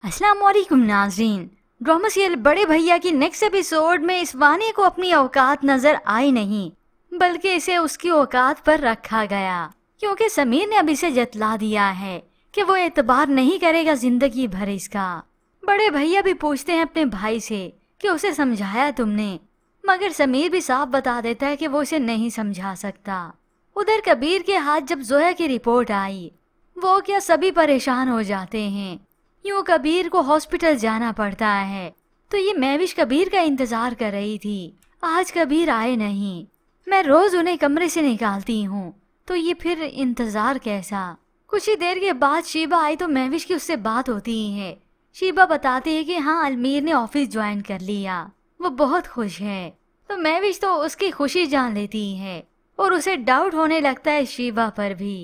अस्सलाम वालेकुम नाज़रीन। ड्रामा सीरियल बड़े भैया की नेक्स्ट एपिसोड में इस वानी को अपनी औकात नजर आई नहीं, बल्कि इसे उसकी औकात पर रखा गया, क्योंकि समीर ने अब इसे जतला दिया है कि वो एतबार नहीं करेगा जिंदगी भर इसका। बड़े भैया भी पूछते हैं अपने भाई से कि उसे समझाया तुमने, मगर समीर भी साफ बता देता है कि वो इसे नहीं समझा सकता। उधर कबीर के हाथ जब जोया की रिपोर्ट आई, वो क्या सभी परेशान हो जाते हैं। यूं कबीर को हॉस्पिटल जाना पड़ता है, तो ये महविश कबीर का इंतजार कर रही थी। आज कबीर आए नहीं, मैं रोज उन्हें कमरे से निकालती हूँ, तो ये फिर इंतजार कैसा। कुछ ही देर के बाद शीबा आई तो महविश की उससे बात होती है। शीबा बताती है कि हाँ, अलमीर ने ऑफिस ज्वाइन कर लिया, वो बहुत खुश है। तो महविश तो उसकी खुशी जान लेती है और उसे डाउट होने लगता है शीबा पर भी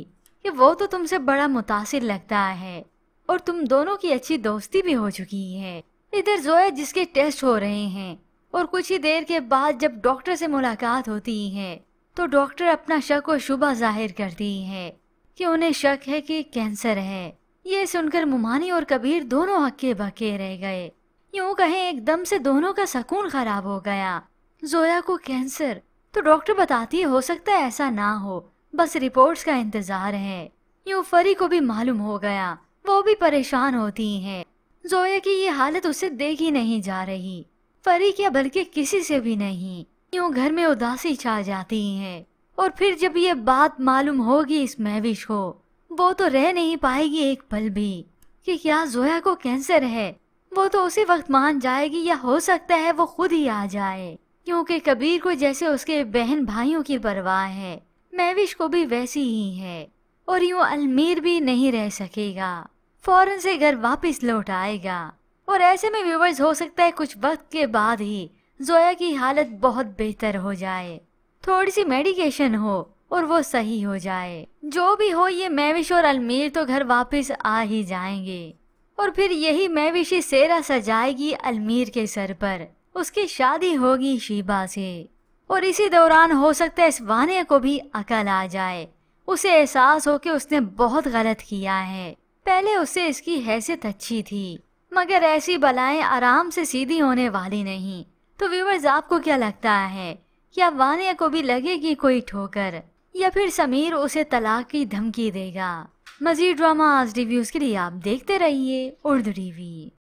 कि वो तो तुमसे बड़ा मुतासिर लगता है और तुम दोनों की अच्छी दोस्ती भी हो चुकी है। इधर जोया जिसके टेस्ट हो रहे हैं और कुछ ही देर के बाद जब डॉक्टर से मुलाकात होती है तो डॉक्टर अपना शक और शुबा जाहिर करती है कि उन्हें शक है कि कैंसर है। ये सुनकर मुमानी और कबीर दोनों हक्के बक्के रह गए। यूं कहें एकदम से दोनों का सुकून खराब हो गया। जोया को कैंसर, तो डॉक्टर बताती है हो सकता है ऐसा ना हो, बस रिपोर्ट्स का इंतजार है। यूं फरी को भी मालूम हो गया, वो भी परेशान होती हैं। जोया की ये हालत उसे देखी नहीं जा रही, फरी क्या बल्कि किसी से भी नहीं। यूं घर में उदासी छा जाती है और फिर जब ये बात मालूम होगी इस महविश को, वो तो रह नहीं पाएगी एक पल भी कि क्या जोया को कैंसर है। वो तो उसी वक्त मान जाएगी या हो सकता है वो खुद ही आ जाए, क्योंकि कबीर को जैसे उसके बहन भाइयों की परवाह है, महविश को भी वैसी ही है। और यूं अलमीर भी नहीं रह सकेगा, फौरन से घर वापस लौट आएगा। और ऐसे में व्यूवर्स हो सकता है कुछ वक्त के बाद ही जोया की हालत बहुत बेहतर हो जाए, थोड़ी सी मेडिकेशन हो और वो सही हो जाए। जो भी हो, ये महविश और अलमीर तो घर वापस आ ही जाएंगे और फिर यही महविशी सेहरा सजाएगी अलमीर के सर पर। उसकी शादी होगी शीबा से और इसी दौरान हो सकता है इस वानिया को भी अकल आ जाए, उसे एहसास हो कि उसने बहुत गलत किया है। पहले उससे इसकी हैसियत अच्छी थी, मगर ऐसी बलाएं आराम से सीधी होने वाली नहीं। तो व्यूअर्स, आपको क्या लगता है, क्या वानिया को भी लगेगी कोई ठोकर या फिर समीर उसे तलाक की धमकी देगा? मजीद ड्रामा आज रिव्यूज के लिए आप देखते रहिए उर्दू टीवी।